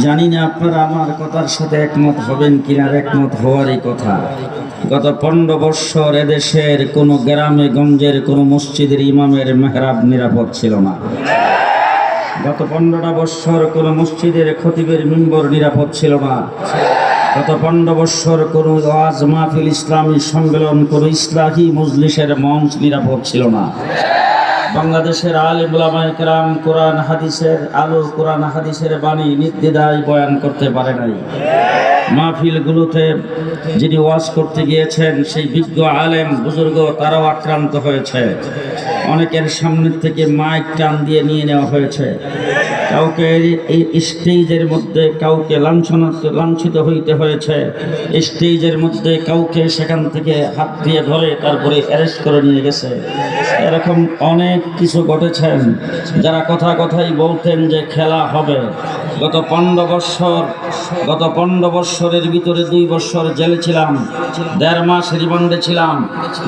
জানি না আপনারা আমার কথার সাথে একমত হবেন কিনা, একমত হওয়ারই কথা। গত 15 বৎসর এদেশের কোনো গ্রামে গঞ্জের কোনো মসজিদের ইমামের মেহরাব নিরাপদ ছিল না। গত 15টা বৎসর কোনো মসজিদের খতিবের মিম্বর নিরাপদ ছিল না। গত 15 বৎসর কোনো ওয়াজ মাহফিল, ইসলামী সম্মেলন, কোনো ইসলাহি মজলিসের মঞ্চ নিরাপদ ছিল না। বাংলাদেশের আলেম উলামায়ে কেরাম কোরআন হাদিসের আলো, কোরআন হাদিসের বাণী নির্দ্বিধায় বয়ান করতে পারে নাই। মাহফিলগুলোতে যিনি ওয়াজ করতে গিয়েছেন সেই বিজ্ঞ আলেম বুজুর্গ তারাও আক্রান্ত হয়েছে। অনেকের সামনের থেকে মাইক টান দিয়ে নিয়ে নেওয়া হয়েছে। কাউকে এই স্টেজের মধ্যে কাউকে লাঞ্ছিত হইতে হয়েছে। স্টেজের মধ্যে কাউকে সেখান থেকে হাত দিয়ে ধরে তারপরে অ্যারেস্ট করে নিয়ে গেছে। এরকম অনেক কিছু ঘটেছেন। যারা কথাই বলতেন যে খেলা হবে, গত 15 বৎসরের ভিতরে 2 বৎসর জেলে ছিলাম, 1.5 মাস রিমান্ডে ছিলাম।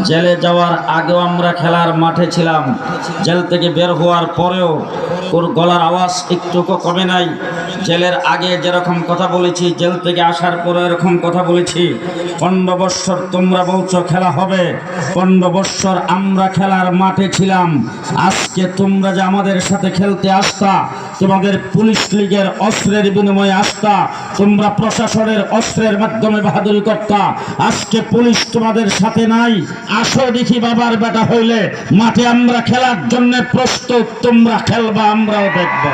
জেলে যাওয়ার আগেও আমরা খেলার মাঠে ছিলাম। জেল থেকে বের হওয়ার পরেও গলার আওয়াজ একটুকু কমে নাই। জেলের আগে যেরকম কথা বলেছি, জেল থেকে আসার পরে এরকম কথা বলেছি। 15 বৎসর তোমরা বলছো খেলা হবে, 15 বৎসর আমরা খেলার মাঠে ছিলাম। আজকে তোমরা যে আমাদের সাথে খেলতে আসতা, তোমাদের পুলিশ লীগের অস্ত্রের বিনিময়ে আসতা, তোমরা প্রশাসনের অস্ত্রের মাধ্যমে বাহাদুরি করতা। আজকে পুলিশ তোমাদের সাথে নাই। আসো দেখি বাবার বেটা হইলে মাঠে আমরা খেলার জন্য প্রস্তুত। তোমরা খেলবা, আমরাও দেখব।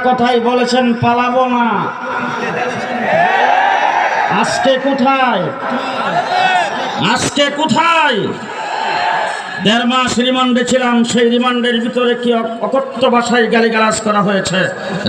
কথাই বলেছেন পালাবো না। আজকে কোথায় 1.5 মাস রিমান্ডে ছিলাম। সেই রিমান্ডের ভিতরে কি অকথ্য ভাষায় গালিগালাজ করা হয়েছে।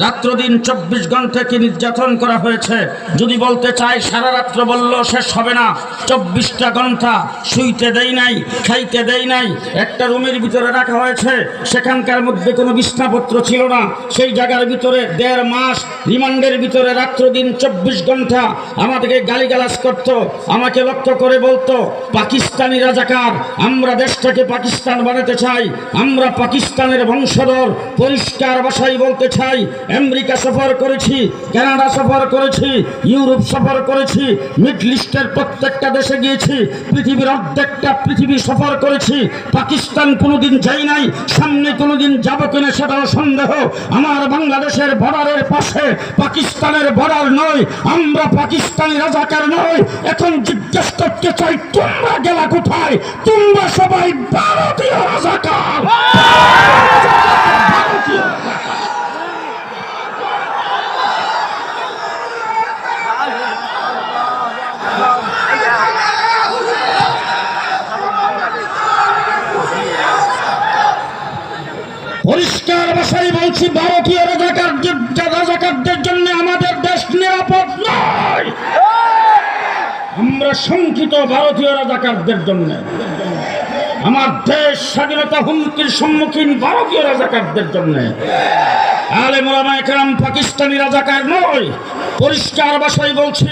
রাত্র দিন 24 ঘন্টা কি নির্যাতন করা হয়েছে। যদি বলতে চাই সারা রাত্র বললেও শেষ হবে না। 24টা ঘন্টা শুইতে দেই নাই, খাইতে দেই নাই। একটা রুমের ভিতরে রাখা হয়েছে, সেখানকার মধ্যে কোনো বিছনাপত্র ছিল না। সেই জায়গার ভিতরে 1.5 মাস রিমান্ডের ভিতরে রাত্র দিন 24 ঘন্টা আমাদেরকে গালিগালাজ করতো। আমাকে লক্ষ্য করে বলতো পাকিস্তানি রাজাকার, আমরা দেশটাকে পাকিস্তান বানাতে চাই, আমরা পাকিস্তানের বংশধর। পরিষ্কার ভাষায় বলতে চাই, আমেরিকা সফর করেছি, কানাডা সফর করেছি, ইউরোপ সফর করেছি, মিডল ইস্টের প্রত্যেকটা দেশে গিয়েছি, পৃথিবীর অর্ধেকটা পৃথিবী সফর করেছি। পাকিস্তান কোনোদিন যাই নাই, সামনে কোনোদিন যাব কিনা সেটাও সন্দেহ। আমার বাংলাদেশের বর্ডারের পাশে পাকিস্তানের বর্ডার নয়, আমরা পাকিস্তানি রাজাকার নয়। এখন জিজ্ঞেস করতে চাই তোমরা গেলা কোথায়? তোমরা সবাই ভারতীয় রাজাকার। পরিষ্কার ভাষায় বলছি, ভারতীয় রাজাকারদের জন্য আমাদের দেশ নিরাপদ নয়। আমরা শঙ্কিত ভারতীয় রাজাকারদের জন্য। আমার দেশ স্বাধীনতা হুমকির সম্মুখীন ভারতীয় রাজাকারদের জন্য। আলেম ওলামায়ে কেরাম পাকিস্তানি রাজাকার নয়। পরিষ্কার ভাষায় বলছি,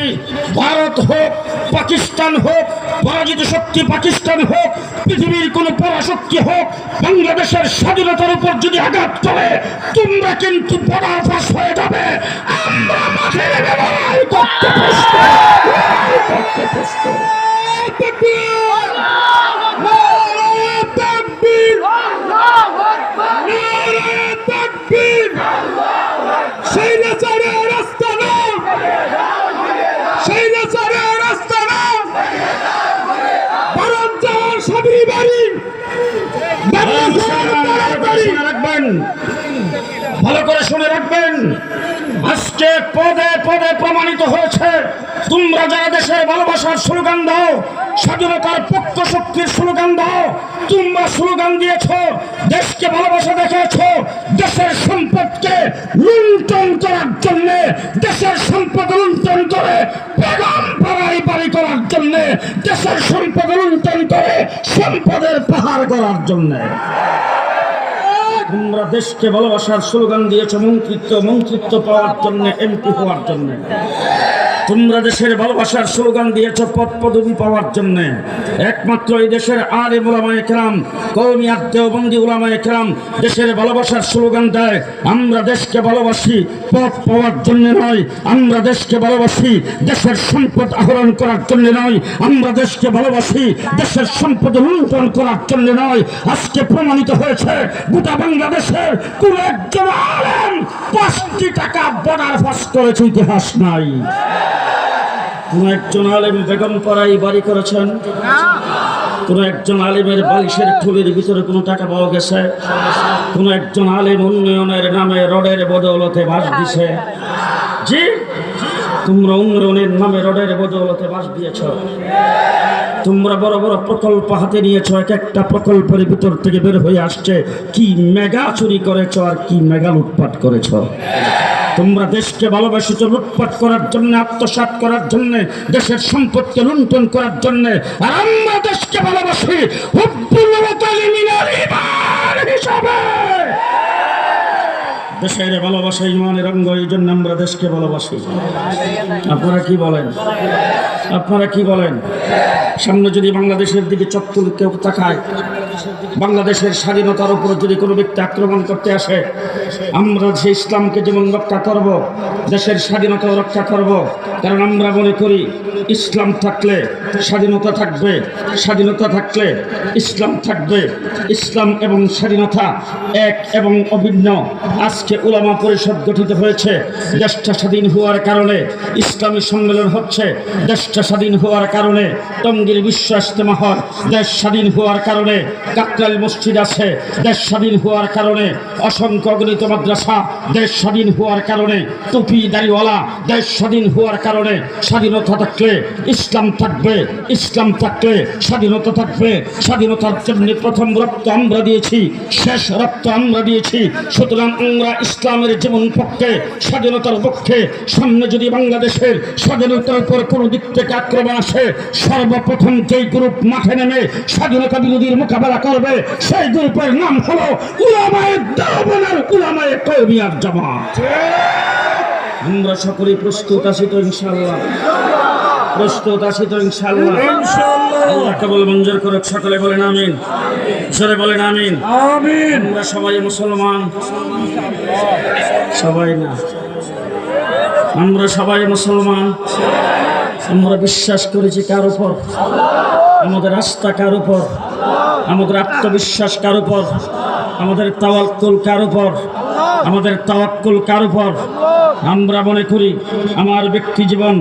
ভারত হোক, পাকিস্তান হোক, পরাজিত শক্তি পাকিস্তান হোক, পৃথিবীর কোন পরাশক্তি হোক, বাংলাদেশের স্বাধীনতার উপর যদি আঘাত করে তোমরা কিন্তু পরাফাস হয়ে যাবে। আমরা মাঠে লড়াই করতে প্রস্তুত। ভালো করে শুনে রাখবেন, আজকে পদে পদে প্রমাণিত হয়েছে তোমরা যারা দেশের ভালোবাসার স্লোগান দাও, স্বাধীনতার পক্ষ শক্তির স্লোগান দাও, তোমরা স্লোগান দিয়েছ, দেশকে ভালোবাসা দেখাচ্ছ, দেশের সম্পদকে লুণ্ঠন করার জন্য, দেশের সম্পদ লুণ্ঠন করে বেগম পাড়ায় বাড়ি করার জন্য, দেশের সম্পদ লুণ্ঠন করে সম্পদের পাহাড় করার জন্য। তোমরা দেশকে ভালোবাসার স্লোগান দিয়েছ মন্ত্রিত্ব পাওয়ার জন্য, এমপি হওয়ার জন্য। তোমরা দেশের ভালোবাসার স্লোগান দিয়েছ পদ পদবি পাওয়ার জন্য। একমাত্র এই দেশের আলেম উলামায়ে কেরাম, কওমিয়াত দেওবন্দি উলামায়ে কেরাম দেশের ভালোবাসার স্লোগান দেয়। আমরা দেশকে ভালোবাসি পদ পাওয়ার জন্য নয়, আমরা দেশকে ভালোবাসি দেশের সম্পদ আহরণ করার জন্য নয়, আমরা দেশকে ভালোবাসি দেশের সম্পদ লুণ্ঠন করার জন্য নয়। আজকে প্রমাণিত হয়েছে গোটা বাংলাদেশের কোন একজন আলেম 5 টাকা বর্ডার পাস করেছে ইতিহাস নাই। কোন একজন আলেম বেগম পাড়ায় বাড়ি করেছেন? কোন একজন আলেমের বালিশের থলির ভিতরে কোনো টাকা পাওয়া গেছে? কোন একজন আলেম উন্নয়নের নামে রডের বদৌলতে বাস দিছে? জি, তোমরা উন্নয়নের নামে রডের বদৌলতে বাস দিয়েছ। তোমরা বড় বড় প্রকল্প হাতে নিয়েছ, এক একটা প্রকল্পের ভিতর থেকে বের হয়ে আসছে কি মেগা চুরি করেছ আর কি মেগা লুটপাট করেছ। তোমরা দেশকে ভালোবাসিত লুটপাট করার জন্য, আত্মসাৎ করার জন্য, দেশের সম্পদকে লুণ্ঠন করার জন্য। আর আমরা দেশকে ভালোবাসি হুব্বুল ওয়াতানি মিনাল ঈমান হিসাবে। দেশের ভালোবাসা ইমানের অঙ্গ, এই জন্য আমরা দেশকে ভালোবাসি। আপনারা কি বলেন? আপনারা কি বলেন? সামনে যদি বাংলাদেশের দিকে চোখ তুলে কেউ তাকায়, বাংলাদেশের স্বাধীনতার উপর যদি কোনো ব্যক্তি আক্রমণ করতে আসে, আমরা সেই ইসলামকে যেমন রক্ষা করব, দেশের স্বাধীনতাও রক্ষা করব। কারণ আমরা মনে করি ইসলাম থাকলে স্বাধীনতা থাকবে, স্বাধীনতা থাকলে ইসলাম থাকবে। ইসলাম এবং স্বাধীনতা এক এবং অভিন্ন। আজকে উলামা পরিষদ গঠিত হয়েছে, দেশটা স্বাধীন হওয়ার কারণে ইসলামী সম্মেলন হচ্ছে, দেশটা স্বাধীন হওয়ার কারণে টঙ্গীর বিশ্ব ইজতেমা হয়, দেশ স্বাধীন হওয়ার কারণে কাকরাইল মসজিদ আছে, দেশ স্বাধীন হওয়ার কারণে অসংখ্য গণিত মাদ্রাসা, দেশ স্বাধীন হওয়ার কারণে টুপি দাড়িওয়ালা, দেশ স্বাধীন হওয়ার কারণে স্বাধীনতা থাকলে ইসলাম থাকবে, ইসলাম থাকলে স্বাধীনতা থাকবে। স্বাধীনতার জন্য প্রথম রক্ত আমরা দিয়েছি, শেষ রক্ত আমরা দিয়েছি। সুতরাং আমরা ইসলামের যেমন পক্ষে, স্বাধীনতার পক্ষে। সামনে যদি বাংলাদেশের স্বাধীনতার উপর কোনো দিক থেকে আক্রমণ আসে, সর্বপ্রথম যেই গ্রুপ মাঠে নেমে স্বাধীনতা বিরোধীর মোকাবেলা করবে, সেই গ্রুপের নাম হলো উলামায়ে দেওবন্দের উলামায়ে কওমিয়াত জামাত। আমরা সকলেই প্রস্তুত আছি তো ইনশাআল্লাহ? প্রস্তুত আছি তো ইনশাআল্লাহ? আল্লাহ কবুল মঞ্জুর করুক। সকলে বলেন আমিন, সরে বলেন আমিন। আমরা সবাই মুসলমান, সবাই না, আমরা সবাই মুসলমান। আমরা বিশ্বাস করেছি কার উপর? আমাদের আস্থা কার উপর? আমাদের আত্মবিশ্বাস কার উপর? আমাদের তাওয়াক্কুল কার উপর? আমাদের তাওয়াক্কুল কার উপর? আমরা মনে করি আমার ব্যক্তি জীবন